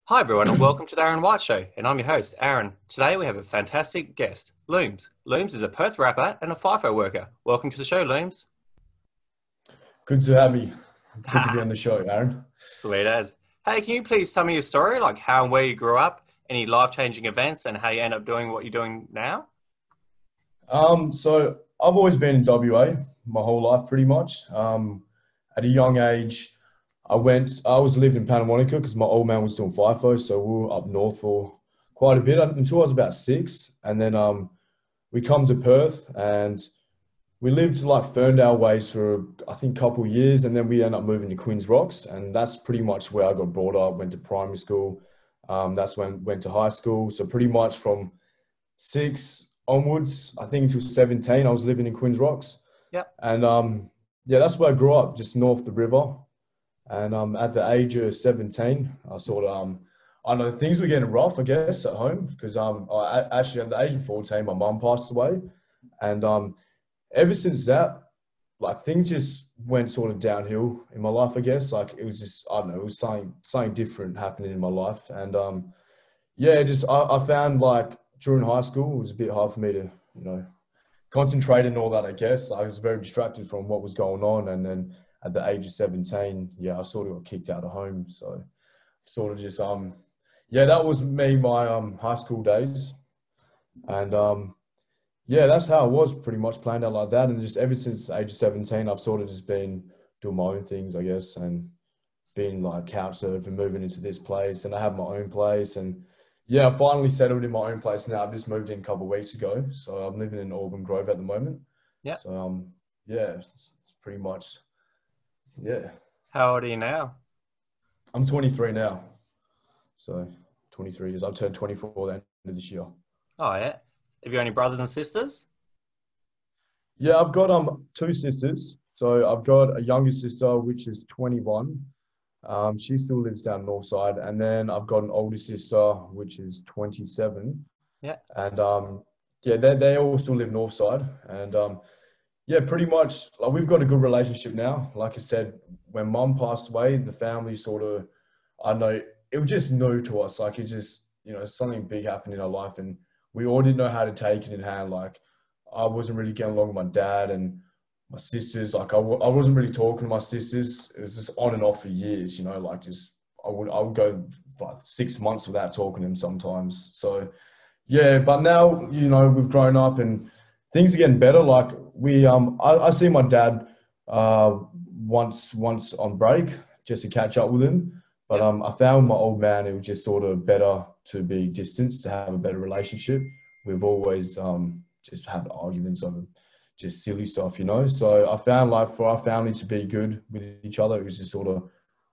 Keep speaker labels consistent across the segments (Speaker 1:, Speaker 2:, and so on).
Speaker 1: Hi everyone and welcome to the Aaron White Show, and I'm your host, Aaron. Today we have a fantastic guest, Looms. Looms is a Perth rapper and a FIFO worker. Welcome to the show, Looms.
Speaker 2: Good to have me. Good to be on the show, Aaron.
Speaker 1: Sweet as. Hey, can you please tell me your story, like how and where you grew up, any life-changing events, and how you end up doing what you're doing now?
Speaker 2: So I've always been in WA my whole life, pretty much. At a young age, I was living in Pannamonica because my old man was doing FIFO, so we were up north for quite a bit until I was about six, and then we come to Perth and we lived like Ferndale ways for I think a couple of years, and then we ended up moving to Queen's Rocks, and that's pretty much where I got brought up. Went to primary school. That's when went to high school. So pretty much from six onwards, I think until 17, I was living in Queen's Rocks,
Speaker 1: Yep.
Speaker 2: and yeah, that's where I grew up, just north the river. And at the age of 17, I sort of I know things were getting rough, I guess, at home because actually at the age of 14, my mum passed away, and ever since that, like things just went sort of downhill in my life, I guess. Like it was just, I don't know, it was something different happening in my life. And yeah, I found like during high school, it was a bit hard for me to, concentrate and all that, I guess. I was very distracted from what was going on. And then at the age of 17, yeah, I sort of got kicked out of home. So sort of just, yeah, that was me, my high school days. And yeah, that's how it was pretty much planned out like that. And just ever since the age of 17, I've sort of just been doing my own things, I guess, and been like couch surfing, moving into this place. And I have my own place. And yeah, I finally settled in my own place now. I've just moved in a couple of weeks ago. So I'm living in Auburn Grove at the moment.
Speaker 1: Yep.
Speaker 2: So yeah, it's pretty much, yeah.
Speaker 1: How old are you now?
Speaker 2: I'm 23 now. So 23 years. I've turned 24 the end of this year.
Speaker 1: Oh, yeah. Have you got any brothers and sisters?
Speaker 2: Yeah, I've got two sisters. So I've got a younger sister which is 21. She still lives down north side, and then I've got an older sister which is 27.
Speaker 1: Yeah.
Speaker 2: And yeah, they all still live north side, and yeah, pretty much like we've got a good relationship now. Like I said, when mum passed away, the family sort of, I know it was just new to us. Like it just, something big happened in our life, and we all didn't know how to take it in hand. Like I wasn't really getting along with my dad and my sisters. Like I wasn't really talking to my sisters. It was just on and off for years, like just, I would go like 6 months without talking to them sometimes. So yeah, but now, we've grown up and things are getting better. Like I see my dad once on break just to catch up with him. But I found my old man, it was just sort of better to be distanced, to have a better relationship. We've always just had arguments over just silly stuff, So I found like for our family to be good with each other, it was just sort of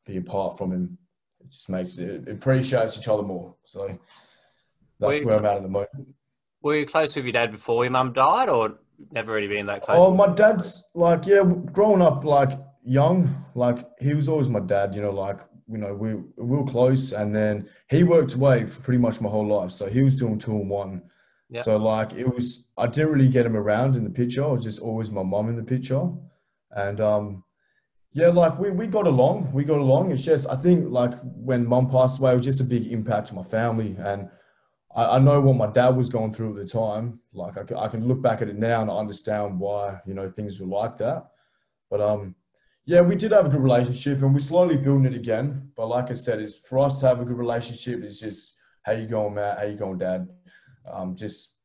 Speaker 2: be apart from him. It just makes it appreciates each other more. So
Speaker 1: Were
Speaker 2: that's
Speaker 1: you,
Speaker 2: where I'm at the moment.
Speaker 1: were you close with your dad before your mum died, or never really been that close?
Speaker 2: Oh, my dad's like, yeah, growing up like young, like he was always my dad, like, we were close, and then he worked away for pretty much my whole life. So he was doing 2 and 1.
Speaker 1: Yeah.
Speaker 2: So like I didn't really get him around in the picture. It was just always my mum in the picture. And yeah, like we got along. We got along. It's just, I think like when mum passed away, it was just a big impact to my family. And I know what my dad was going through at the time. Like I can look back at it now and I understand why, things were like that. But yeah, we did have a good relationship and we're slowly building it again. But like I said, it's for us to have a good relationship. It's just, how you going, Matt? How you going, Dad? Just,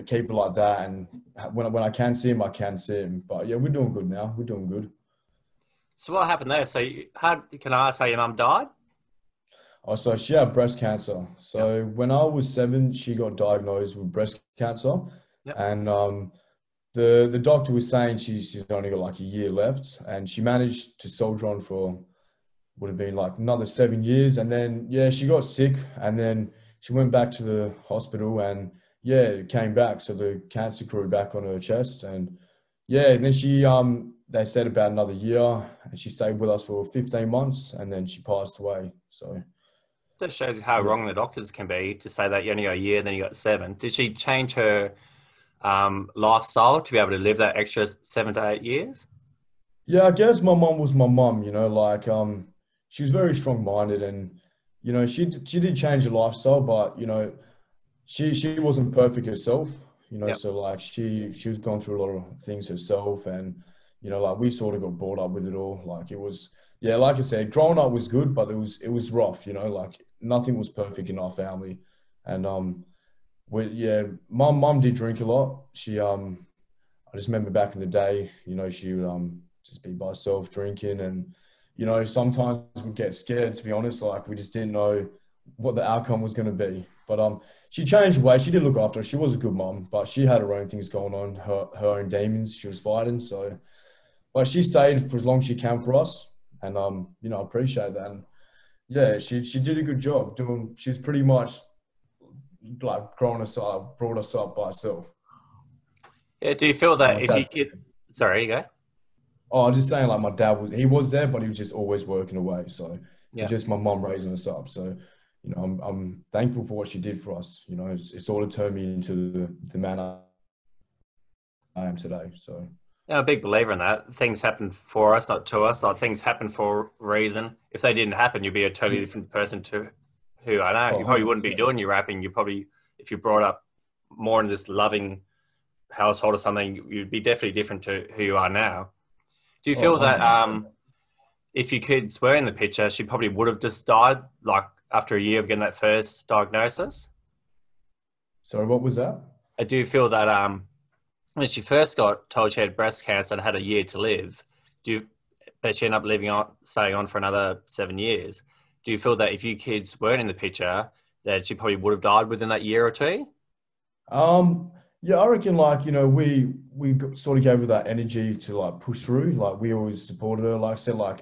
Speaker 2: keep it like that. And when I can see him, I can see him. But yeah, we're doing good now. We're doing good.
Speaker 1: So what happened there? So how can I ask how your mum died?
Speaker 2: Oh, so she had breast cancer.
Speaker 1: Yep.
Speaker 2: So when I was 7, she got diagnosed with breast cancer.
Speaker 1: Yep.
Speaker 2: And the doctor was saying she's only got like a year left, and she managed to soldier on for would have been like another 7 years. And then yeah, she got sick, and then she went back to the hospital, and yeah, it came back. So the cancer grew back on her chest, and yeah, and then she they said about another year, and she stayed with us for 15 months, and then she passed away. So
Speaker 1: That shows you how
Speaker 2: yeah.
Speaker 1: wrong the doctors can be to say that you only got a year, then you got 7. Did she change her lifestyle to be able to live that extra 7 to 8 years?
Speaker 2: Yeah, I guess my mum was my mum, like she was very strong-minded, and she did change her lifestyle, but she wasn't perfect herself.
Speaker 1: Yep.
Speaker 2: So like she was going through a lot of things herself, and like we sort of got brought up with it all. Like it was, yeah, like I said, growing up was good, but it was rough. Like nothing was perfect in our family, and yeah, mum did drink a lot. I just remember back in the day, she would just be by herself drinking, and sometimes we'd get scared, to be honest. Like we just didn't know what the outcome was going to be. But she changed ways. She did look after her. She was a good mum, but she had her own things going on, her own demons she was fighting. So, but she stayed for as long as she can for us, and I appreciate that. And yeah, she did a good job doing. She's pretty much like growing us up, brought us up by herself.
Speaker 1: Yeah. Do you feel that
Speaker 2: My
Speaker 1: if you
Speaker 2: dad.
Speaker 1: could, sorry, you go.
Speaker 2: Oh, I'm just saying, like my dad he was there, but he was just always working away. So it was
Speaker 1: Yeah.
Speaker 2: just my mum raising us up. So I'm thankful for what she did for us. It's sort of turned me into the man I am today. So
Speaker 1: I'm a big believer in that. Things happen for us, not to us. Like things happen for a reason. If they didn't happen, you'd be a totally
Speaker 2: yeah,
Speaker 1: different person to who I know.
Speaker 2: oh,
Speaker 1: You probably wouldn't be
Speaker 2: 100%.
Speaker 1: doing your rapping. You probably, if you brought up more in this loving household or something, you'd be definitely different to who you are now. Do you
Speaker 2: Oh,
Speaker 1: feel that
Speaker 2: 100%.
Speaker 1: if your kids were in the picture, she probably would have just died like after a year of getting that first diagnosis?
Speaker 2: Sorry, what was that?
Speaker 1: I do feel that when she first got told she had breast cancer and had a year to live, do you, but she ended up living on, staying on for another 7 years. Do you feel that if you kids weren't in the picture, that she probably would have died within that year or two?
Speaker 2: Yeah, I reckon like, sort of gave her that energy to like push through. Like we always supported her. Like I said, like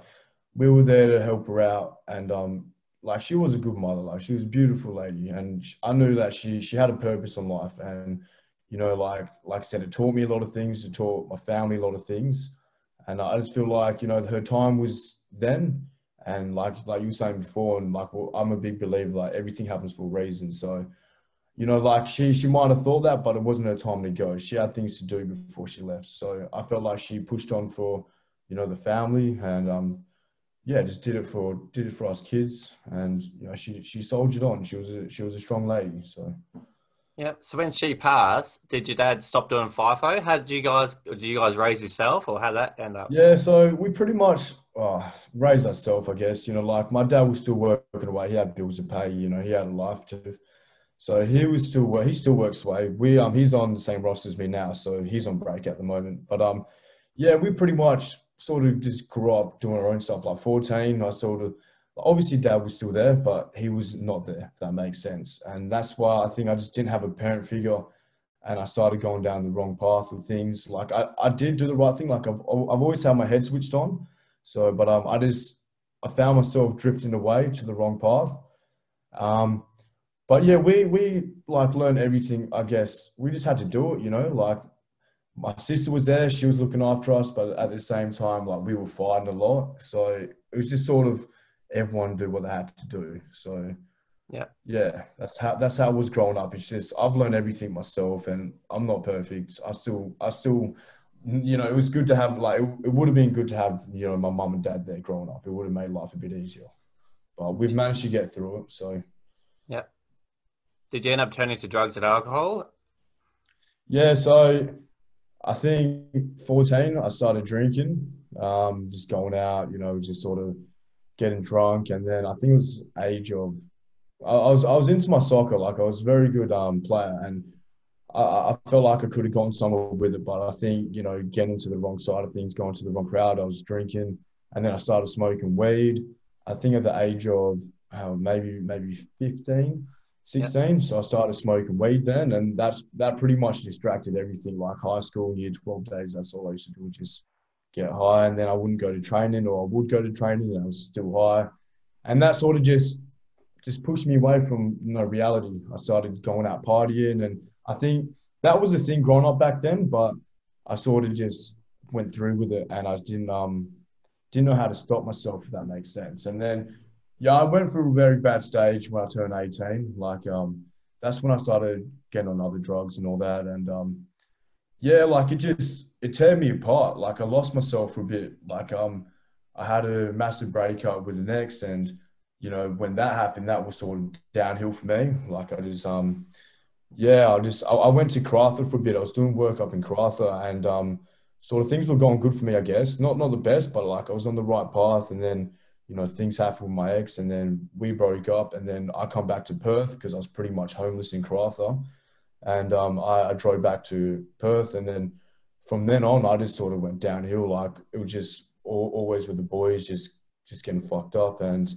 Speaker 2: we were there to help her out, and like she was a good mother. Like she was a beautiful lady, and I knew that she had a purpose in life. And like I said, it taught me a lot of things. It taught my family a lot of things, and I just feel like her time was then. And like you were saying before, and like well, I'm a big believer like everything happens for a reason. So like she might have thought that, but it wasn't her time to go. She had things to do before she left. So I felt like she pushed on for, the family, and yeah, just did it for us kids, and she soldiered on. She was a strong lady. So
Speaker 1: Yeah. So when she passed, did your dad stop doing FIFO? How did you guys raise yourself, or how that end up?
Speaker 2: yeah, so we pretty much raised ourselves, I guess. Like my dad was still working away. He had bills to pay. He had a life to. So he still works away. He's on the same roster as me now, so he's on break at the moment. But yeah, we pretty much sort of just grew up doing our own stuff. Like 14, I sort of obviously dad was still there, but he was not there, if that makes sense. And that's why I think I just didn't have a parent figure, and I started going down the wrong path with things. Like I did do the right thing. Like I've always had my head switched on. So, but I found myself drifting away to the wrong path. Um, but yeah, we like learned everything. I guess we just had to do it. Like my sister was there; she was looking after us, but at the same time, like we were fighting a lot. So it was just sort of everyone do what they had to do. So
Speaker 1: Yeah.
Speaker 2: yeah, that's how I was growing up. It's just I've learned everything myself, and I'm not perfect. I still, it was good to have like it would have been good to have my mum and dad there growing up. It would have made life a bit easier. But we've managed to get through it. So
Speaker 1: Yeah. Did you end up turning to drugs and alcohol?
Speaker 2: yeah, so I think 14, I started drinking, just going out, just sort of getting drunk, and then I think it was age of I was into my soccer, like I was a very good player, and I felt like I could have gone somewhere with it, but I think getting to the wrong side of things, going to the wrong crowd, I was drinking, and then I started smoking weed. I think at the age of maybe 15,
Speaker 1: Yeah.
Speaker 2: 16, so I started smoking weed then, and that pretty much distracted everything. Like high school, year 12 days, that's all I used to do, just get high, and then I wouldn't go to training, or I would go to training, and I was still high, and that sort of just pushed me away from reality. I started going out partying, and I think that was the thing growing up back then. But I sort of just went through with it, and I didn't know how to stop myself, if that makes sense. And then yeah, I went through a very bad stage when I turned 18. Like that's when I started getting on other drugs and all that, and yeah, like it tore me apart. Like I lost myself for a bit. Like I had a massive breakup with an ex, and you know, when that happened, that was sort of downhill for me. Like I just, yeah, I went to Karratha for a bit. I was doing work up in Karratha, and sort of things were going good for me, I guess. Not the best, but like I was on the right path. And then, you know, things happened with my ex, and then we broke up. And then I come back to Perth because I was pretty much homeless in Karratha, and I drove back to Perth, and then from then on, I just sort of went downhill. Like it was just always with the boys, just getting fucked up, and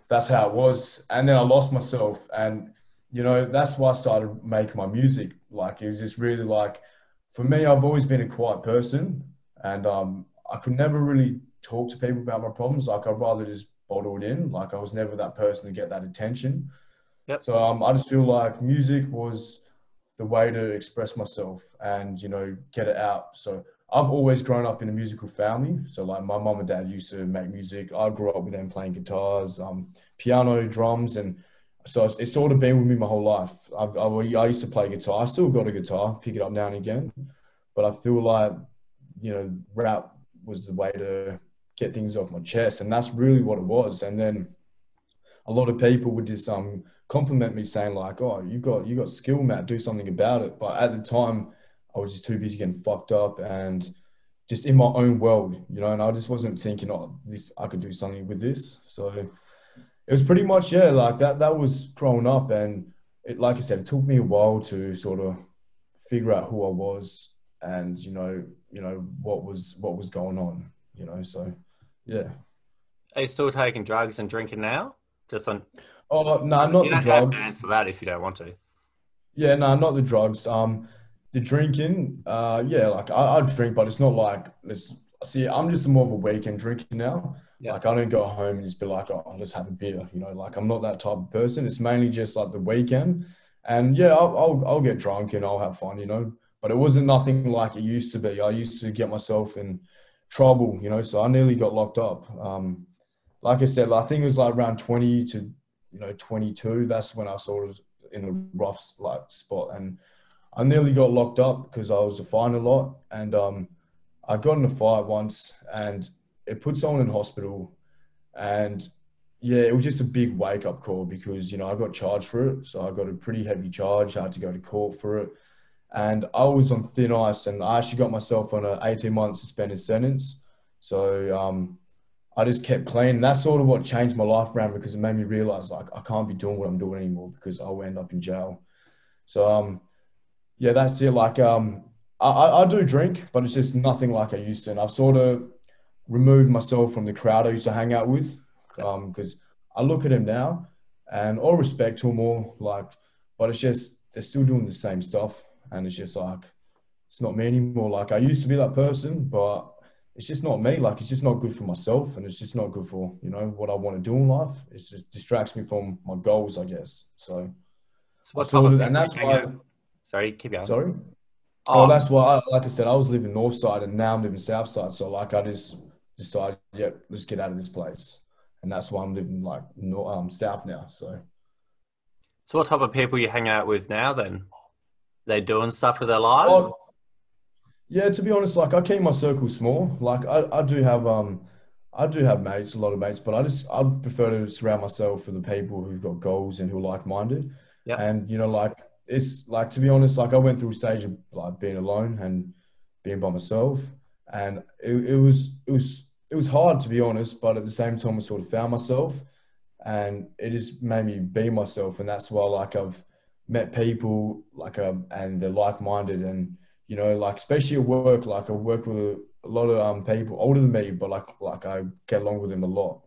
Speaker 2: that's how it was. And then I lost myself, and you know, that's why I started making my music. Like it was just really like, for me, I've always been a quiet person, and I could never really talk to people about my problems. Like I'd rather just bottle it in. Like I was never that person to get that attention.
Speaker 1: Yep.
Speaker 2: So I just feel like music was the way to express myself and, you know, get it out. So I've always grown up in a musical family. So like my mom and dad used to make music. I grew up with them playing guitars, piano, drums, and so it's sort of been with me my whole life. I used to play guitar. I still got a guitar, pick it up now and again, but I feel like, you know, rap was the way to get things off my chest, and that's really what it was. And then a lot of people would just compliment me, saying like, "Oh, you got skill, Matt. Do something about it." But at the time, I was just too busy getting fucked up and just in my own world, you know. And I just wasn't thinking, "Oh, this I could do something with this." So it was pretty much, yeah, like that. That was growing up, and it, like I said, it took me a while to sort of figure out who I was, and you know what was going on, you know. So yeah.
Speaker 1: Are you still taking drugs and drinking now? Just on,
Speaker 2: Oh no, not
Speaker 1: you
Speaker 2: the
Speaker 1: don't have to
Speaker 2: drugs.
Speaker 1: answer that if you don't want to.
Speaker 2: Yeah, no, not the drugs. The drinking, yeah, like I drink, but it's not like let's see. I'm just more of a weekend drinker now.
Speaker 1: Yeah.
Speaker 2: Like I don't go home and just be like, oh, I'll just have a beer. You know, like I'm not that type of person. It's mainly just like the weekend, and yeah, I'll get drunk and I'll have fun. You know, but it wasn't nothing like it used to be. I used to get myself in trouble. You know, so I nearly got locked up. Like I said, I think it was like around 20 to 22. That's when I sort of in a rough like spot, and I nearly got locked up because I was defiant a lot, and I got in a fight once, and it put someone in hospital, and yeah, it was just a big wake up call because I got charged for it, so I got a pretty heavy charge. I had to go to court for it, and I was on thin ice, and I actually got myself on an 18-month suspended sentence. So I just kept clean. And that's sort of what changed my life around because it made me realize like I can't be doing what I'm doing anymore because I'll end up in jail. So yeah, that's it. Like I do drink, but it's just nothing like I used to. And I've sort of removed myself from the crowd I used to hang out with because I look at them now and all respect to them all, like, but it's just they're still doing the same stuff, and it's just like it's not me anymore. Like I used to be that person, but it's just not me. Like it's just not good for myself, and it's just not good for what I want to do in life. It just distracts me from my goals, I guess. So
Speaker 1: So
Speaker 2: I
Speaker 1: what type
Speaker 2: sort
Speaker 1: of
Speaker 2: of, and
Speaker 1: people you
Speaker 2: that's
Speaker 1: hang
Speaker 2: why.
Speaker 1: out? Sorry, keep going.
Speaker 2: Sorry. Oh,
Speaker 1: Oh,
Speaker 2: that's why. Like I said, I was living north side, and now I'm living south side. So like I just decided, yep, let's get out of this place, and that's why I'm living like south now. So.
Speaker 1: so what type of people you hang out with now then? They doing stuff with their lives?
Speaker 2: Oh, yeah, to be honest, like I keep my circle small. Like I do have mates, a lot of mates, but I prefer to surround myself with the people who've got goals and who are like minded.
Speaker 1: Yep.
Speaker 2: And like it's like, to be honest, like I went through a stage of like being alone and being by myself, and it was hard, to be honest, but at the same time I sort of found myself, and it just made me be myself, and that's why like I've met people like and they're like minded, and like especially at work, like I work with a lot of people older than me, but like I get along with them a lot,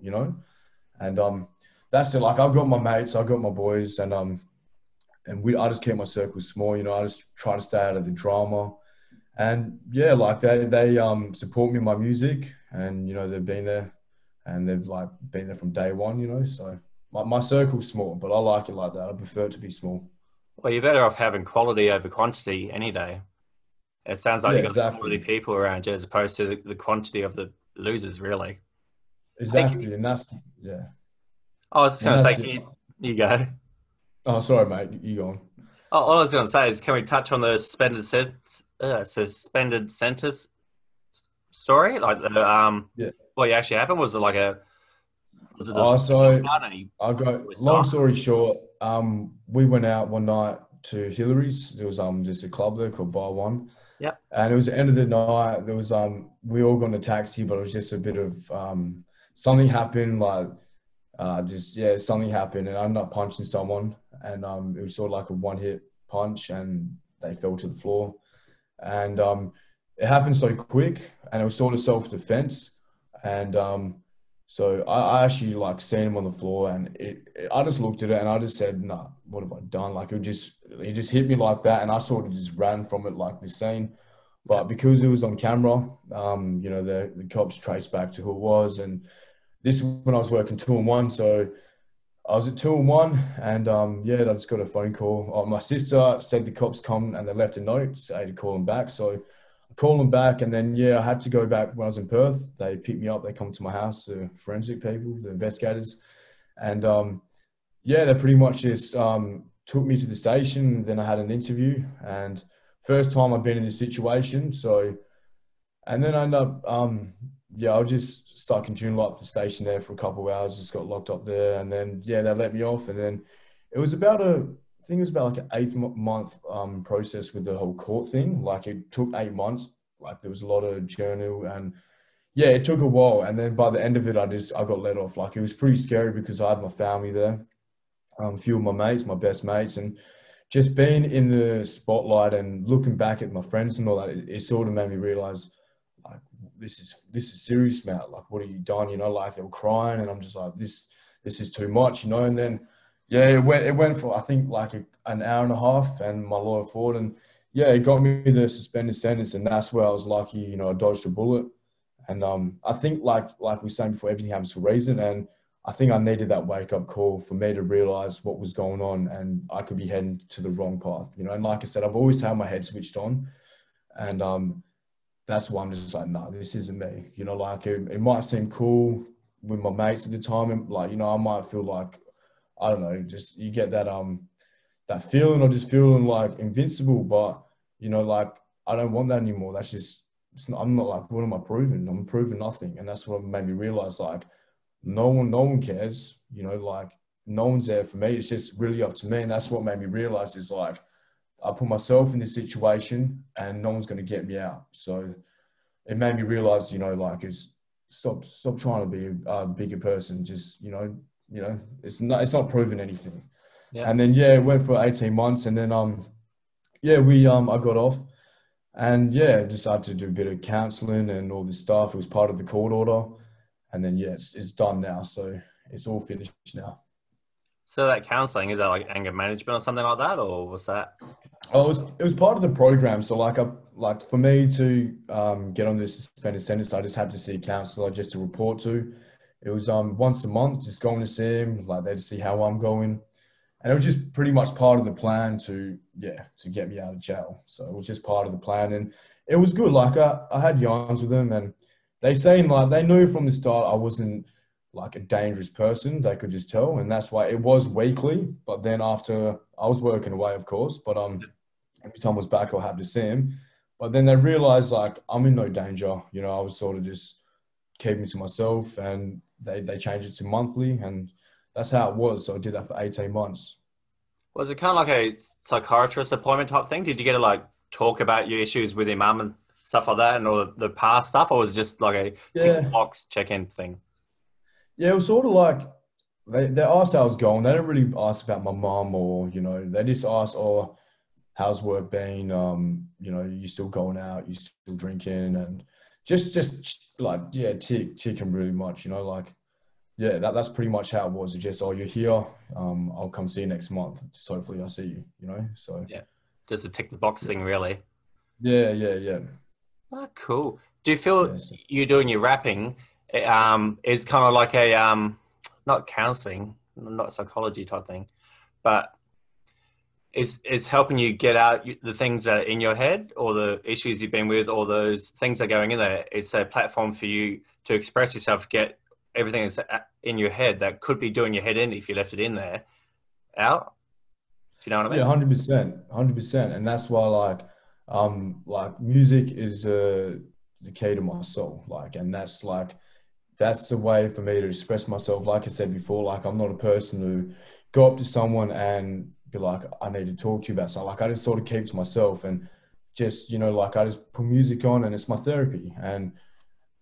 Speaker 2: and that's it. Like I've got my mates, I've got my boys, and I just keep my circle small. I just try to stay out of the drama, and yeah, like they support me in my music, and they've been there, and they've like been there from day one. So my circle's small, but I like it like that. I prefer it to be small.
Speaker 1: Well, you're better off having quality over quantity any day. It sounds like
Speaker 2: Yeah,
Speaker 1: you got quality
Speaker 2: exactly.
Speaker 1: people around you as opposed to the quantity of the losers, really. Hey,
Speaker 2: Exactly. And that's, yeah.
Speaker 1: I was just
Speaker 2: And
Speaker 1: going to say,
Speaker 2: that's it.
Speaker 1: you go.
Speaker 2: Oh, sorry, mate. You go on.
Speaker 1: Oh, all I was going to say is, can we touch on the suspended sentence story? Like,
Speaker 2: Yeah.
Speaker 1: what actually happened? Was it like Was it just
Speaker 2: So
Speaker 1: out and
Speaker 2: I got,
Speaker 1: you
Speaker 2: long
Speaker 1: stuck?
Speaker 2: story short, we went out one night to Hillary's. There was just a club there called Bar One.
Speaker 1: Yep.
Speaker 2: And it was the end of the night. There was we all got in a taxi, but it was just a bit of something happened, like just yeah, something happened, and I ended up punching someone, and it was sort of like a one hit punch, and they fell to the floor, and it happened so quick, and it was sort of self defense, and so I actually like seen him on the floor, and I just looked at it, and I just said, "Nah, what have I done?" Like he just hit me like that, and I sort of just ran from it like this scene. But
Speaker 1: Yep.
Speaker 2: because it was on camera, the cops traced back to who it was, and this was when I was working 2 and 1. So I was at 2 and 1, and yeah, I just got a phone call. My sister said the cops come and they left a note, so I had to call them back. So I called them back, and then yeah, I had to go back when I was in Perth. They picked me up. They come to my house, the forensic people, the investigators, and yeah, they pretty much just took me to the station. Then I had an interview, and first time I've been in this situation. So, and then I ended up, yeah, I was just stuck in Joondalup, the station there for a couple of hours. Just got locked up there, and then yeah, they let me off. And then it was about I think it was about like an 8 month process with the whole court thing. Like it took 8 months. Like there was a lot of journal, and yeah, it took a while. And then by the end of it, I got let off. Like it was pretty scary because I had my family there, a few of my mates, my best mates, and just being in the spotlight and looking back at my friends and all that, it sort of made me realize, like, this is serious, man. Like, what have you done? You know, like they were crying, and I'm just like, this is too much, you know. And then, yeah, it went for I think like an hour and a half, and my lawyer fought, and yeah, it got me the suspended sentence, and that's where I was lucky, you know, I dodged a bullet, and I think like we were saying before, everything happens for a reason, and I think I needed that wake up call for me to realize what was going on, and I could be heading to the wrong path, you know. And like I said, I've always had my head switched on, and that's why I'm just like, no, this isn't me. You know, like it might seem cool with my mates at the time, and like, you know, I might feel like, I don't know, just you get that feeling, or just feeling like invincible, but you know, like I don't want that anymore. That's just I'm not like, what am I proving? I'm proving nothing, and that's what made me realize, like, no one cares. You know, like no one's there for me. It's just really up to me, and that's what made me realize is like I put myself in this situation, and no one's going to get me out. So it made me realize, you know, like it's stop trying to be a bigger person. Just it's not proving anything.
Speaker 1: Yep.
Speaker 2: And then yeah, it went for 18 months, and then yeah, I got off, and yeah, decided to do a bit of counselling and all this stuff. It was part of the court order, and then yeah, it's done now, so it's all finished now.
Speaker 1: So that counselling, is that like anger management or something like that, or was that?
Speaker 2: Oh, it was part of the program. So like for me to get on this suspended sentence, I just had to see a counsellor just to report to. It was once a month, just going to see him, like there to see how I'm going. And it was just pretty much part of the plan to get me out of jail. So it was just part of the plan, and it was good. Like I had yarns with them, and they knew from the start I wasn't like a dangerous person. They could just tell, and that's why it was weekly. But then after I was working away, of course, but every time I was back, I had to see him. But then they realized like I'm in no danger. You know, I was sort of just keeping to myself, and they changed it to monthly, and that's how it was. So I did that for 18 months.
Speaker 1: Was it kind of like a psychiatrist appointment type thing? Did you get to like talk about your issues with your mum and stuff like that, and all the past stuff, or was it just like a tick the
Speaker 2: Yeah.
Speaker 1: box check in thing?
Speaker 2: Yeah, it was sort of like they asked how I was going. They didn't really ask about my mum, or, you know, they just asked, oh, how's work been? You still going out, you still drinking, and just like, yeah, ticking really much, you know, like, yeah, that's pretty much how it was. It's just, oh, you're here. I'll come see you next month. Just hopefully I see you, you know? So
Speaker 1: Yeah, just a tick the box thing, really.
Speaker 2: yeah, yeah, yeah.
Speaker 1: Oh, cool. Do you feel
Speaker 2: Yeah. So,
Speaker 1: you doing your rapping is kind of like a not counseling, not psychology type thing, but is helping you get out the things that are in your head, or the issues you've been with, or those things that are going in there. It's a platform for you to express yourself, get everything that's in your head that could be doing your head in if you left it in there out. If you know what I
Speaker 2: yeah,
Speaker 1: mean?
Speaker 2: 100%, 100%. And that's why like music is the key to my soul. Like, and that's like, that's the way for me to express myself. Like I said before, like I'm not a person who go up to someone and be like, I need to talk to you about something. Like I just sort of keep to myself and just, like I just put music on and it's my therapy. And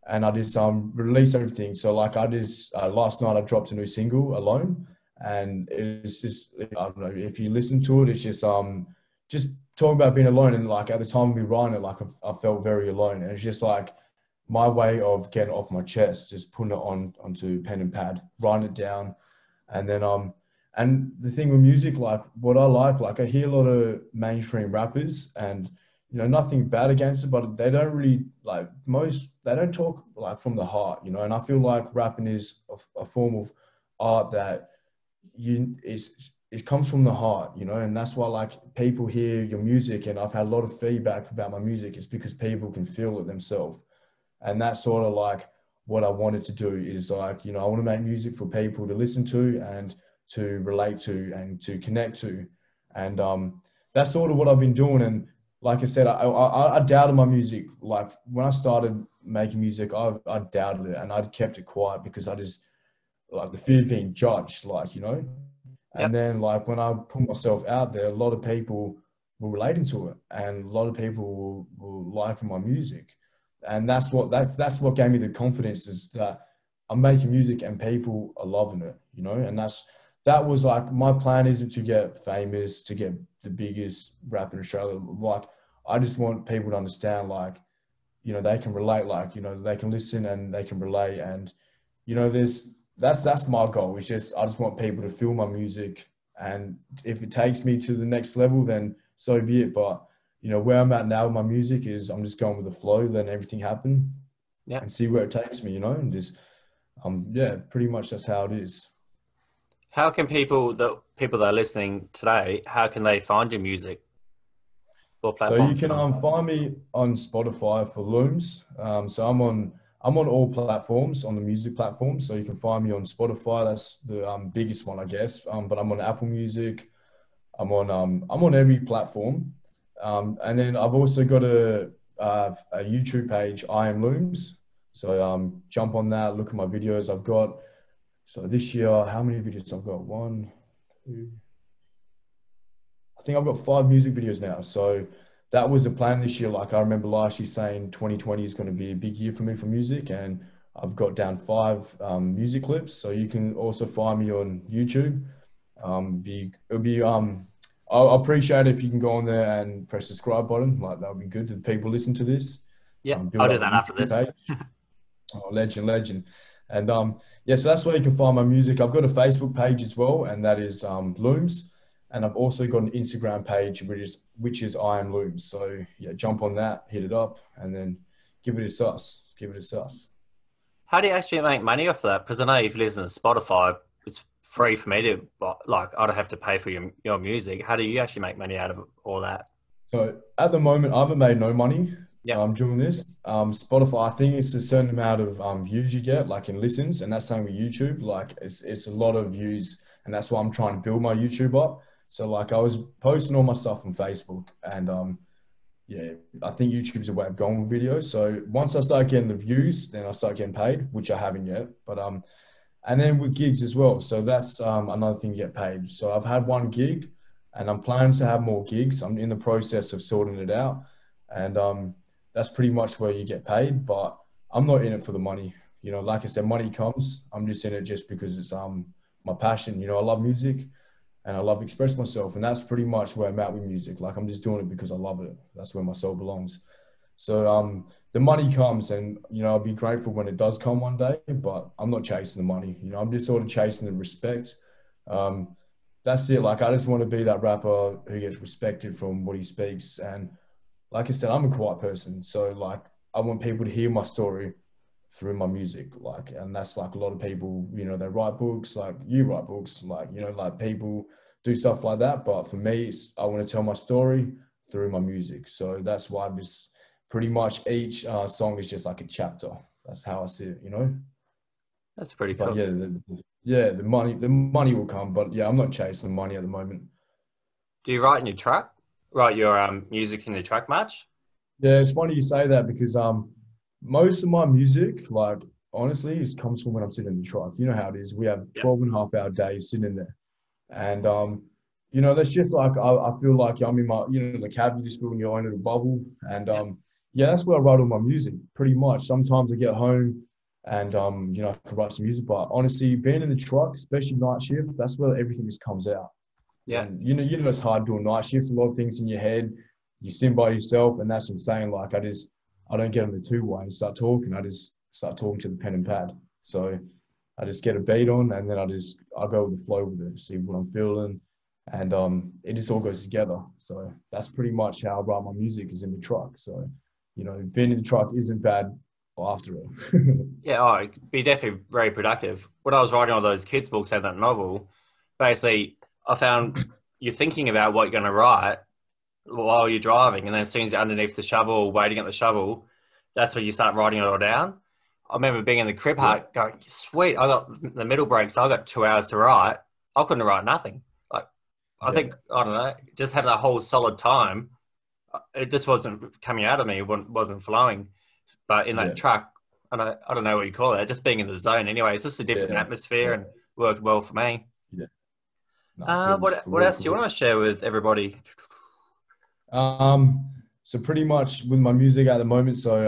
Speaker 2: I just release everything. So like I just last night I dropped a new single, Alone, and it's just, I don't know if you listen to it, it's just talking about being alone. And like at the time we writing it, like I felt very alone, and it's just like my way of getting off my chest, just putting it onto pen and pad, writing it down, and then and the thing with music, like what I like I hear a lot of mainstream rappers, and nothing bad against it, but they don't really they don't talk like from the heart, and I feel like rapping is a form of art that it comes from the heart, and that's why like people hear your music, and I've had a lot of feedback about my music. It's because people can feel it themselves. And that's sort of like what I wanted to do is like, I want to make music for people to listen to and to relate to and to connect to. And that's sort of what I've been doing. And like I said, I doubted my music. Like when I started making music, I doubted it, and I'd kept it quiet because I just like the fear of being judged, And
Speaker 1: Yep.
Speaker 2: then like when I put myself out there, a lot of people were relating to it, and a lot of people were liking my music. And that's what gave me the confidence, is that I'm making music and people are loving it, and that was like, my plan isn't to get famous, to get the biggest rap in Australia. Like I just want people to understand, like, they can relate, like, they can listen and they can relate. And, that's my goal. It's just, I just want people to feel my music. And if it takes me to the next level, then so be it. But, where I'm at now with my music is I'm just going with the flow, letting everything happen
Speaker 1: Yep.
Speaker 2: and see where it takes me, and just, yeah, pretty much that's how it is.
Speaker 1: How can people that are listening today, how can they find your music? What
Speaker 2: So you
Speaker 1: platforms?
Speaker 2: can find me on Spotify for Looms. So I'm on all platforms, on the music platforms. So you can find me on Spotify. That's the biggest one, I guess. But I'm on Apple Music. I'm on every platform. And then I've also got a YouTube page, I am Looms. So jump on that, look at my videos. So this year, how many videos I've got? One, two. I think I've got 5 music videos now. So that was the plan this year. Like I remember last year saying 2020 is going to be a big year for me for music, and I've got down 5 music clips. So you can also find me on YouTube. I'll appreciate it if you can go on there and press the subscribe button. Like that would be good to people listen to this.
Speaker 1: Yep. I'll
Speaker 2: Build
Speaker 1: do
Speaker 2: up my
Speaker 1: that after
Speaker 2: YouTube
Speaker 1: this.
Speaker 2: page. Oh, legend. And yeah, so that's where you can find my music. I've got a Facebook page as well, and that is Looms. And I've also got an Instagram page, which is I am Looms. So yeah, jump on that, hit it up, and then give it a sus. Give it a sus.
Speaker 1: How do you actually make money off that? Because I know if you listen to Spotify, it's free for me to, like, I don't have to pay for your music. How do you actually make money out of all that?
Speaker 2: So at the moment, I haven't made no money
Speaker 1: Yep.
Speaker 2: doing this. Spotify, I think it's a certain amount of views you get, like in listens, and that's something with YouTube. Like it's a lot of views, and that's why I'm trying to build my YouTube up. So like I was posting all my stuff on Facebook, and yeah, I think YouTube's a way of going with videos. So once I start getting the views, then I start getting paid, which I haven't yet. But and then with gigs as well. So that's another thing you get paid. So I've had 1 gig, and I'm planning to have more gigs. I'm in the process of sorting it out, and that's pretty much where you get paid. But I'm not in it for the money. Like I said, money comes. I'm just in it just because it's my passion. I love music, and I love express myself, and that's pretty much where I'm at with music. Like I'm just doing it because I love it. That's where my soul belongs. So the money comes, and I'll be grateful when it does come one day, but I'm not chasing the money. I'm just sort of chasing the respect. Um, that's it. Like I just want to be that rapper who gets respected from what he speaks. And like I said, I'm a quiet person, so like I want people to hear my story through my music. Like, and that's like a lot of people, they write books, like you write books, like like people do stuff like that. But for me, I want to tell my story through my music. So that's why I'm just pretty much each song is just like a chapter. That's how I see it.
Speaker 1: That's pretty
Speaker 2: But
Speaker 1: cool.
Speaker 2: yeah, the money will come. But yeah, I'm not chasing money at the moment.
Speaker 1: Do you write in your track? Write your music in your track match?
Speaker 2: Yeah, it's funny you say that because most of my music, like honestly, it comes from when I'm sitting in the truck. You know how it is. We have
Speaker 1: Yep.
Speaker 2: 12 and a half hour days sitting there. And, that's just like, I feel like I'm in my, the cab, you just feel in your own little bubble. And,
Speaker 1: Yep.
Speaker 2: yeah, that's where I write all my music pretty much. Sometimes I get home and, I can write some music, but honestly, being in the truck, especially night shift, that's where everything just comes out.
Speaker 1: Yeah.
Speaker 2: And, it's hard doing night shifts, a lot of things in your head. You sit by yourself, and that's what I'm saying. Like, I don't get on the two-way and start talking. I just start talking to the pen and pad. So I just get a beat on, and then I go with the flow with it, see what I'm feeling, and it just all goes together. So that's pretty much how I write my music, is in the truck. So being in the truck isn't bad after all.
Speaker 1: Yeah, oh, it'd be definitely very productive. When I was writing all those kids' books and that novel, basically, I found you're thinking about what you're going to write while you're driving, and then as soon as you're underneath the shovel, waiting at the shovel, that's when you start writing it all down. I remember being in the crib
Speaker 2: Yeah,
Speaker 1: hut going, sweet, I got the middle break, so I got 2 hours to write. I couldn't write nothing. Like, I
Speaker 2: yeah,
Speaker 1: think, I don't know, just having that whole solid time, it just wasn't coming out of me, it wasn't flowing. But in that
Speaker 2: yeah,
Speaker 1: truck, I don't know what you call it, just being in the zone anyway, it's just a different
Speaker 2: yeah,
Speaker 1: atmosphere
Speaker 2: yeah,
Speaker 1: and worked well for me.
Speaker 2: yeah. No, I feel you
Speaker 1: What
Speaker 2: for
Speaker 1: else do you
Speaker 2: real.
Speaker 1: want to share with everybody?
Speaker 2: So pretty much with my music at the moment, so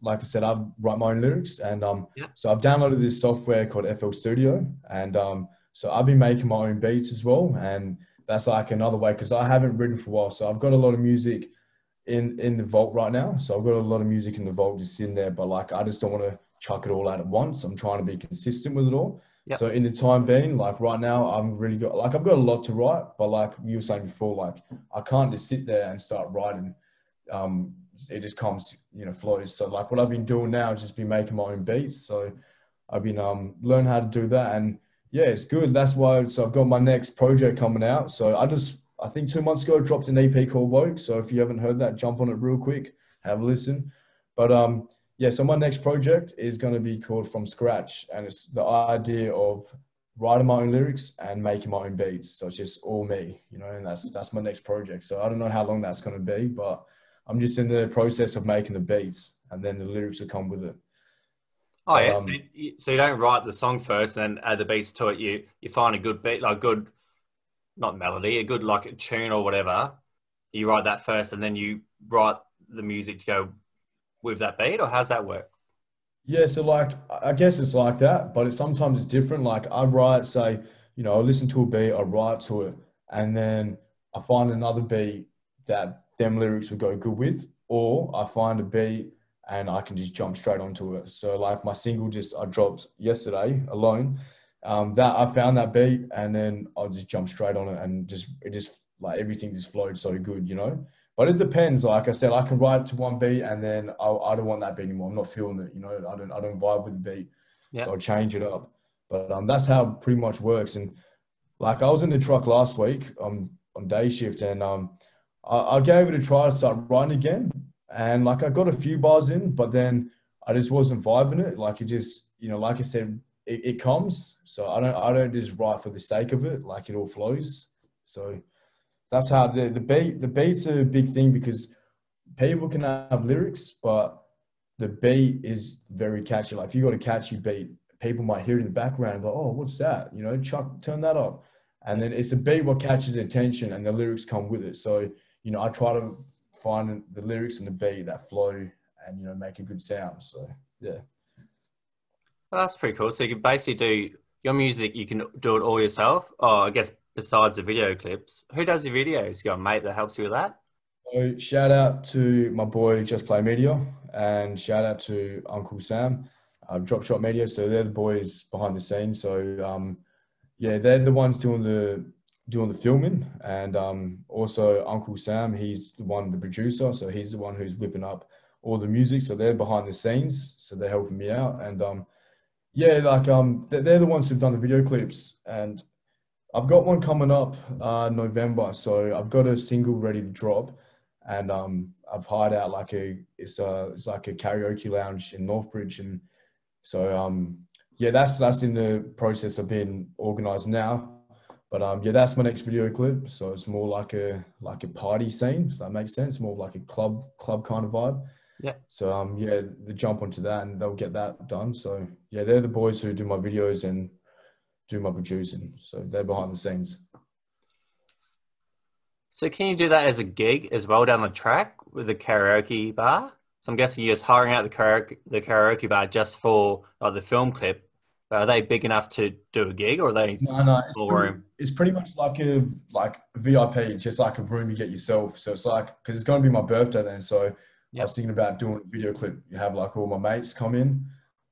Speaker 2: like I said, I write my own lyrics, and
Speaker 1: Yeah.
Speaker 2: so I've downloaded this software called FL Studio, and so I've been making my own beats as well, and that's like another way because I haven't written for a while, so I've got a lot of music in the vault right now. So I've got a lot of music in the vault just in there, but like I just don't want to chuck it all out at once. I'm trying to be consistent with it all.
Speaker 1: Yep.
Speaker 2: So in the time being, like right now, I'm really good. Like I've got a lot to write, but like you were saying before, like I can't just sit there and start writing. Um, it just comes, flows. So like what I've been doing now is just been making my own beats. So I've been learn how to do that, and yeah, it's good. That's why. So I've got my next project coming out. So I think 2 months ago dropped an EP called Woke. So if you haven't heard that, jump on it real quick, have a listen. But yeah. So my next project is going to be called From Scratch, and it's the idea of writing my own lyrics and making my own beats. So it's just all me, and that's my next project. So I don't know how long that's going to be, but I'm just in the process of making the beats, and then the lyrics will come with it.
Speaker 1: Oh
Speaker 2: But
Speaker 1: yeah, so you don't write the song first and then add the beats to it. You find a good beat, like good, not melody, a good like a tune or whatever. You write that first and then you write the music to go with that beat, or how's that work?
Speaker 2: yeah, so like I guess it's like that, but sometimes it's different. Like I write, say, I listen to a beat, I write to it, and then I find another beat that them lyrics would go good with, or I find a beat and I can just jump straight onto it. So like my single just I dropped yesterday alone, that I found that beat and then I'll just jump straight on it and it just like everything just flowed so good. But it depends. Like I said, I can write to one beat and then I don't want that beat anymore. I'm not feeling it. I don't vibe with the beat, so
Speaker 1: Yeah.
Speaker 2: I'll change it up. But that's how it pretty much works. And like I was in the truck last week on day shift, and I gave it a try to start writing again, and like I got a few bars in, but then I just wasn't vibing it. Like it just like I said, it comes. So I don't just write for the sake of it. Like it all flows. So that's how the beats are a big thing because people can have lyrics, but the beat is very catchy. Like if you got a catchy beat, people might hear it in the background and go, "Oh, what's that?" Chuck, turn that up, and then it's a beat what catches attention, and the lyrics come with it. So I try to find the lyrics and the beat that flow and make a good sound. So yeah.
Speaker 1: Well, that's pretty cool. So you can basically do your music, you can do it all yourself. Oh, I guess besides the video clips, who does your videos? You got a mate that helps you with that?
Speaker 2: So shout out to my boy Just Play Media, and shout out to Uncle Sam, Drop Shot Media. So they're the boys behind the scenes. So yeah, they're the ones doing the filming, and also Uncle Sam, he's the producer. So he's the one who's whipping up all the music. So they're behind the scenes. So they're helping me out, and yeah, like they're the ones who've done the video clips, and I've got one coming up November. So I've got a single ready to drop, and I've hired out like it's like a karaoke lounge in Northbridge, and so yeah, that's in the process of being organised now. But yeah, that's my next video clip. So it's more like a party scene, if that makes sense. More of like a club kind of vibe.
Speaker 1: Yeah.
Speaker 2: So yeah, they jump onto that and they'll get that done. So yeah, they're the boys who do my videos and do my producing. So they're behind the scenes.
Speaker 1: So can you do that as a gig as well down the track with a karaoke bar? So I'm guessing you're just hiring out the karaoke bar just for the film clip. But are they big enough to do a gig, or are they
Speaker 2: No, no,
Speaker 1: small room?
Speaker 2: it's pretty much like a VIP. It's just like a room you get yourself. So it's like because it's going to be my birthday then. So I was
Speaker 1: Yep.
Speaker 2: thinking about doing a video clip. You have like all my mates come in,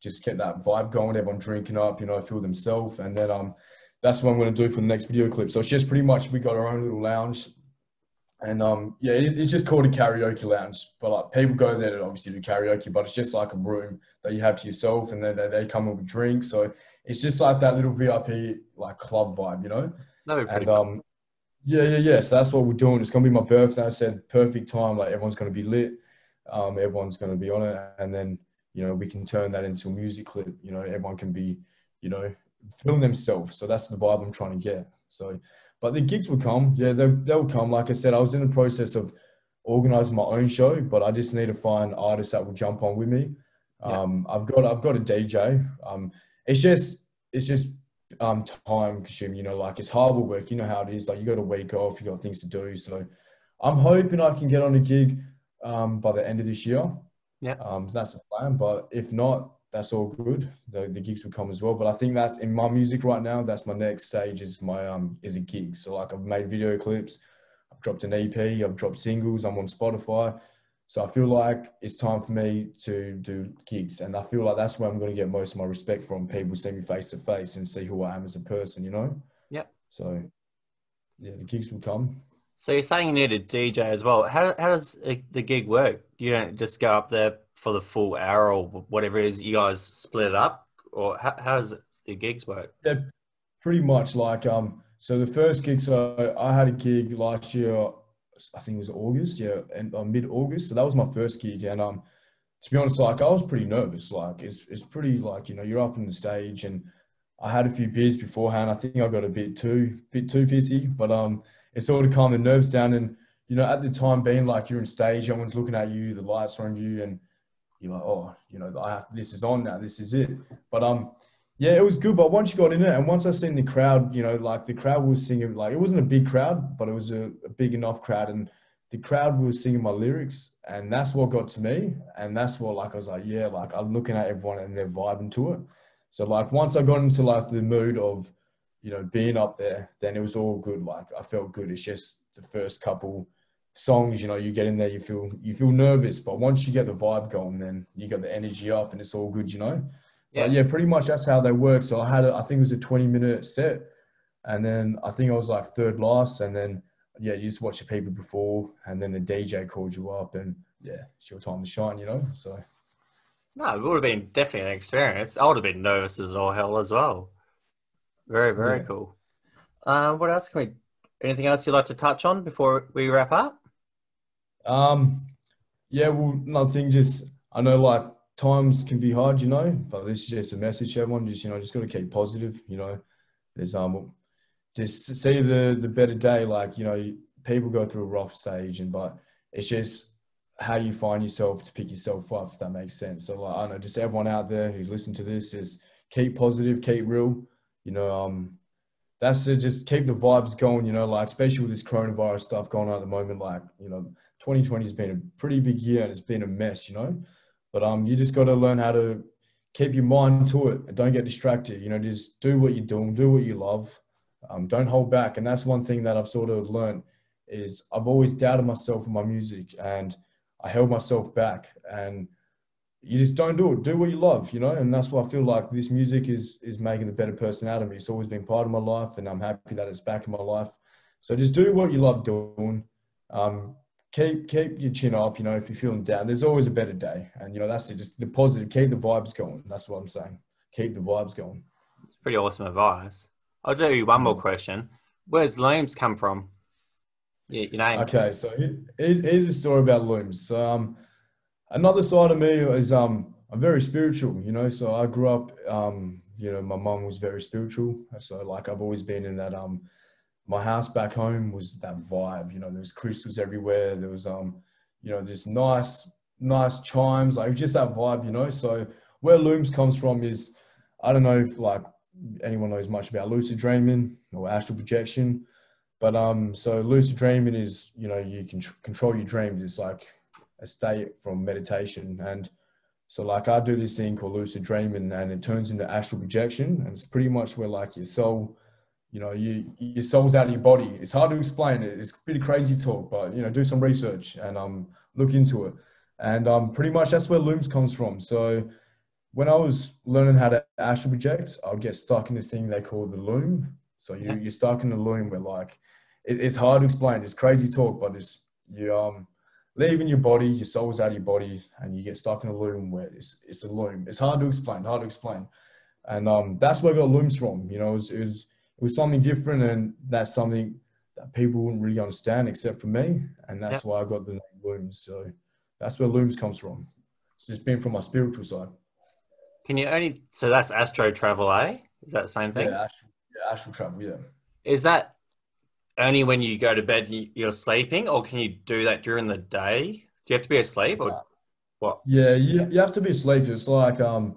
Speaker 2: just get that vibe going. Everyone drinking up, feel themselves, and then that's what I'm going to do for the next video clip. So it's just pretty much we got our own little lounge. And yeah, it's just called a karaoke lounge. But like people go there to obviously do karaoke, but it's just like a room that you have to yourself, and then they come in with drinks. So it's just like that little VIP like club vibe.
Speaker 1: That'd be pretty
Speaker 2: And
Speaker 1: cool.
Speaker 2: yeah. So that's what we're doing. It's gonna be my birthday. I said perfect time. Like everyone's gonna be lit. Everyone's gonna be on it, and then we can turn that into a music clip. Everyone can be feeling themselves. So that's the vibe I'm trying to get. So. But the gigs will come. Yeah, they'll come. Like I said, I was in the process of organizing my own show, but I just need to find artists that will jump on with me.
Speaker 1: Yeah.
Speaker 2: I've got a DJ. It's just time consuming. Like it's hard work. You know how it is. Like you got a week off. You got things to do. So I'm hoping I can get on a gig by the end of this year.
Speaker 1: Yeah.
Speaker 2: That's the plan. But if not, that's all good. The gigs will come as well. But I think that's in my music right now. That's my next stage is is a gig. So like I've made video clips, I've dropped an EP, I've dropped singles, I'm on Spotify. So I feel like it's time for me to do gigs. And I feel like that's where I'm going to get most of my respect from. People see me face to face and see who I am as a person.
Speaker 1: Yeah.
Speaker 2: So yeah, the gigs will come.
Speaker 1: So you're saying you need a DJ as well. How does the gig work? You don't just go up there for the full hour or whatever it is. You guys split it up, or how does the gigs work?
Speaker 2: Yeah, pretty much like so the first gig, so I had a gig last year, I think it was August, yeah, and mid-August. So that was my first gig. And to be honest, like I was pretty nervous. Like it's pretty like, you're up on the stage, and I had a few beers beforehand. I think I got a bit too pissy, but it sort of calmed the nerves down. And at the time being like you're on stage, everyone's looking at you, the lights are on you, and you're like, oh, this is on now, this is it. But yeah, it was good. But once you got in it, and once I seen the crowd, like the crowd was singing, like it wasn't a big crowd, but it was a big enough crowd, and the crowd was singing my lyrics, and that's what got to me. And that's what, like, I was like, yeah, like I'm looking at everyone and they're vibing to it. So like once I got into like the mood of, being up there, then it was all good. Like I felt good. It's just the first couple songs, you get in there, you feel nervous, but once you get the vibe going, then you got the energy up and it's all good. But
Speaker 1: Yeah.
Speaker 2: yeah, pretty much that's how they work. So I think it was a 20-minute set, and then I think I was like third last, and then yeah, you just watch the people before, and then the DJ called you up, and yeah, it's your time to shine. So
Speaker 1: No, it would have been definitely an experience. I would have been nervous as all hell as well. Very, very
Speaker 2: yeah.
Speaker 1: cool. What else can we? Anything else you'd like to touch on before we wrap up?
Speaker 2: Um, yeah, well, nothing. Just I know like times can be hard, but this is just a message to everyone. Just got to keep positive. There's just see the better day. Like people go through a rough stage, but it's just how you find yourself to pick yourself up, if that makes sense. So like I know just everyone out there who's listening to this is keep positive, keep real. That's it. Just keep the vibes going, like, especially with this coronavirus stuff going on at the moment, like, 2020 has been a pretty big year and it's been a mess. But you just got to learn how to keep your mind to it and don't get distracted. Just do what you're doing, do what you love. Don't hold back. And that's one thing that I've sort of learned is I've always doubted myself in my music, and I held myself back, and you just don't do it. Do what you love, and that's why I feel like this music is making a better person out of me. It's always been part of my life, and I'm happy that it's back in my life. So just do what you love doing. Keep your chin up, if you're feeling down. There's always a better day, and that's it. Just the positive. Keep the vibes going. That's what I'm saying. Keep the vibes going.
Speaker 1: It's pretty awesome advice. I'll do you one more
Speaker 2: Yeah.
Speaker 1: question. Where's Looms come from? Yeah, your name.
Speaker 2: Okay, so here's a story about Looms. So, another side of me is I'm very spiritual, So I grew up, my mum was very spiritual. So like I've always been in that my house back home was that vibe, there was crystals everywhere. There was this nice nice chimes, like just that vibe, you know. So where Looms comes from is, I don't know if like anyone knows much about lucid dreaming or astral projection, but so lucid dreaming is, you know, you can control your dreams. It's like a state from meditation, and so like I do this thing called lucid dreaming, and it turns into astral projection, and it's pretty much where like your soul, you know, your soul's out of your body. It's hard to explain it. It's pretty crazy talk, but you know, do some research and look into it. And pretty much that's where Looms comes from. So when I was learning how to astral project, I would get stuck in this thing they call the loom. So you're stuck in the loom where like it's hard to explain. It's crazy talk, but it's you leaving your body, your soul's out of your body, and you get stuck in a loom where it's a loom. It's hard to explain, and that's where I got Looms from. You know, it was something different, and that's something that people wouldn't really understand except for me, and that's why I got the name Looms. So that's where Looms comes from. It's just been from my spiritual side.
Speaker 1: So that's astro travel, eh? Is that the same thing?
Speaker 2: Astral travel, yeah.
Speaker 1: Is that only when you go to bed you're sleeping, or can you do that during the day? Do you have to be asleep or what?
Speaker 2: Yeah, you have to be asleep. It's like, I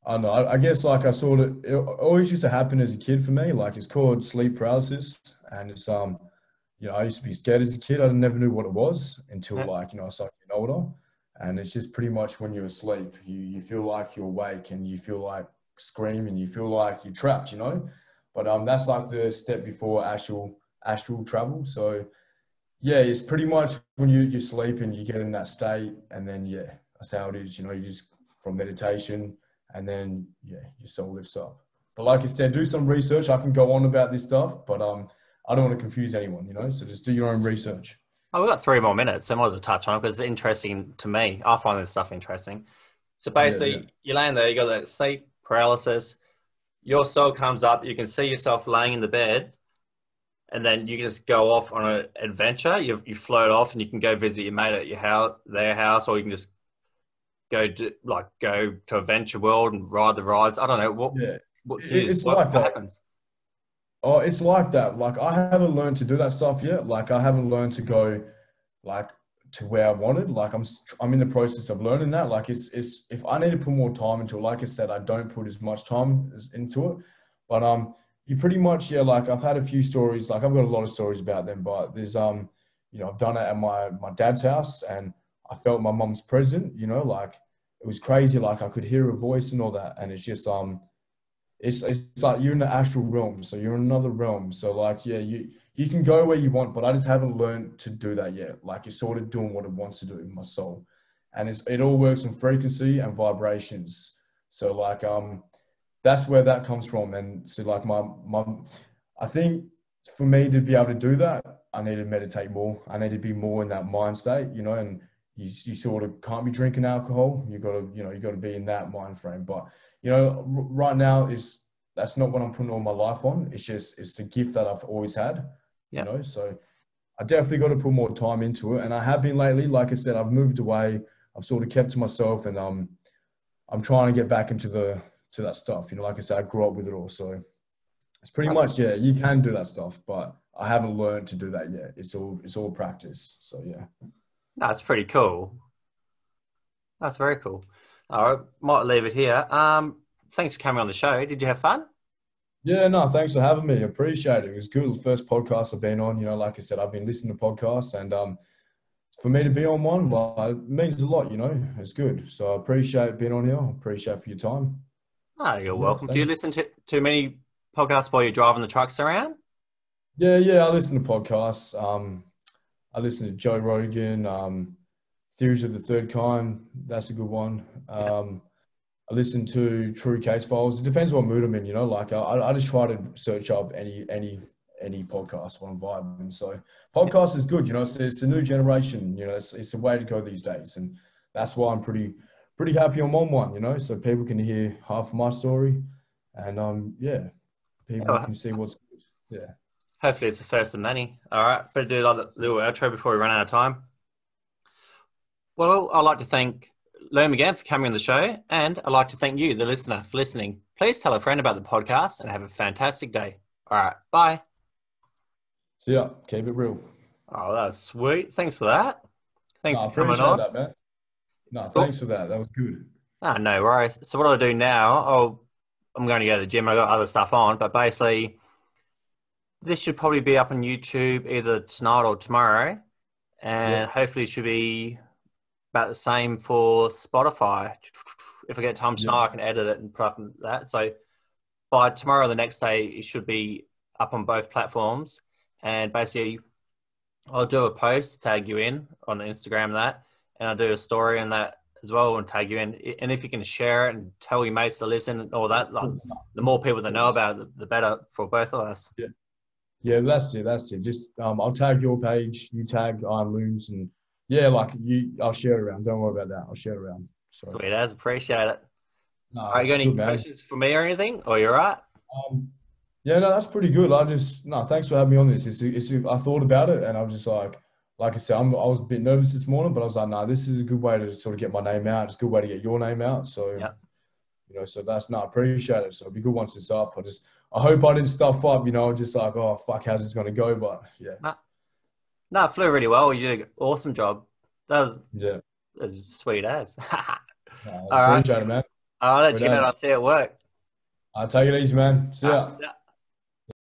Speaker 2: don't know, I guess like it always used to happen as a kid for me. Like it's called sleep paralysis. And it's, you know, I used to be scared as a kid. I never knew what it was until like, you know, I started getting older. And it's just pretty much when you're asleep, you feel like you're awake and you feel like screaming, you feel like you're trapped, you know? But that's like the step before astral travel. So yeah, it's pretty much when you sleep and you get in that state, and then yeah, that's how it is. You know, you just from meditation, and then yeah, your soul lifts up. But like I said, do some research. I can go on about this stuff, but I don't want to confuse anyone, you know. So just do your own research.
Speaker 1: Oh, we've got 3 more minutes, so I might as well touch on it because it's interesting to me. I find this stuff interesting. So basically, you're laying there, you got that sleep paralysis. Your soul comes up, you can see yourself laying in the bed, and then you can just go off on an adventure. You float off, and you can go visit your mate at their house, or you can just go to Adventure World and ride the rides. I don't know what happens.
Speaker 2: Oh, it's like that. Like I haven't learned to do that stuff yet. Like I haven't learned to go like to where I wanted. Like I'm in the process of learning that. Like it's if I need to put more time into it, like I said, I don't put as much time into it. But you pretty much, yeah, like I've had a few stories, like I've got a lot of stories about them, but there's you know, I've done it at my dad's house, and I felt my mum's presence, you know, like it was crazy, like I could hear her voice and all that. And it's just it's like you're in the astral realm, so you're in another realm. So like yeah, you can go where you want, but I just haven't learned to do that yet. Like it's sort of doing what it wants to do in my soul. And it all works on frequency and vibrations. So like that's where that comes from. And so like my I think for me to be able to do that, I need to meditate more. I need to be more in that mind state, you know, and you sort of can't be drinking alcohol. You got to be in that mind frame. But you know, right now that's not what I'm putting all my life on. It's a gift that I've always had, you know. So I definitely got to put more time into it, and I have been lately. Like I said, I've moved away. I've sort of kept to myself, and I'm trying to get back into that stuff. You know, like I said, I grew up with it all, so it's pretty much yeah. You can do that stuff, but I haven't learned to do that yet. It's all practice. So yeah.
Speaker 1: That's pretty cool. That's very cool. All right, might leave it here. Thanks for coming on the show. Did you have fun?
Speaker 2: Yeah, no, thanks for having me. I appreciate it. It was good. The first podcast I've been on. You know, like I said, I've been listening to podcasts, and for me to be on one, well, it means a lot. You know, it's good. So I appreciate being on here. I appreciate for your time.
Speaker 1: Oh, you're welcome. Do you listen to too many podcasts while you're driving the trucks around?
Speaker 2: Yeah, I listen to podcasts. I listen to Joe Rogan, Theories of the Third Kind. That's a good one. I listen to True Case Files. It depends what mood I'm in, you know. Like I just try to search up any podcast when I'm vibing. So podcast is good, you know. It's a new generation, you know. It's the way to go these days, and that's why I'm pretty happy I'm on one, you know. So people can hear half of my story, and people can see what's good. Yeah.
Speaker 1: Hopefully it's the first of many. All right, better do like the little outro before we run out of time. Well, I'd like to thank Loom again for coming on the show, and I'd like to thank you, the listener, for listening. Please tell a friend about the podcast and have a fantastic day. All right, bye.
Speaker 2: See ya. Keep it real.
Speaker 1: Oh, that's sweet. Thanks for that. Thanks for coming on.
Speaker 2: I appreciate that, man. No,
Speaker 1: Cool.
Speaker 2: thanks for that. That was good.
Speaker 1: Ah, no worries. So what I'll do now, I'm going to go to the gym. I've got other stuff on, but basically this should probably be up on YouTube either tonight or tomorrow. And
Speaker 2: Yep.
Speaker 1: hopefully it should be about the same for Spotify. If I get time
Speaker 2: Yep.
Speaker 1: tonight, I can edit it and put up that. So by tomorrow or the next day, it should be up on both platforms. And basically, I'll do a post, tag you in on the Instagram and that, and I'll do a story on that as well and tag you in. And if you can share it and tell your mates to listen and all that, like the more people that know about it, the better for both of us.
Speaker 2: Yeah. Yeah, that's it. That's it. Just I'll tag your page, you tag Looms, and yeah, like I'll share it around. Don't worry about that. I'll share it around. So
Speaker 1: Sweet as, appreciate it. All
Speaker 2: no,
Speaker 1: right, you got
Speaker 2: it's
Speaker 1: any
Speaker 2: good, man.
Speaker 1: questions for me or anything? Or you're right?
Speaker 2: Um, yeah, no, that's pretty good. I just no, thanks for having me on this. I thought about it, and I was just like I said, I was a bit nervous this morning, but I was like, no, this is a good way to sort of get my name out. It's a good way to get your name out. So
Speaker 1: Yeah.
Speaker 2: so that's no, I appreciate it. So it'll be good once it's up. I hope I didn't stuff up. Just like, oh fuck, how's this gonna go? But yeah,
Speaker 1: No, no, it flew really well. You did an awesome job.
Speaker 2: yeah,
Speaker 1: That was sweet as.
Speaker 2: no, I
Speaker 1: All right.
Speaker 2: appreciate it, man.
Speaker 1: I'll let
Speaker 2: Sweet
Speaker 1: you go. I'll
Speaker 2: as.
Speaker 1: see you at work.
Speaker 2: Take it easy, man. See
Speaker 1: All right.
Speaker 2: ya.
Speaker 1: See ya.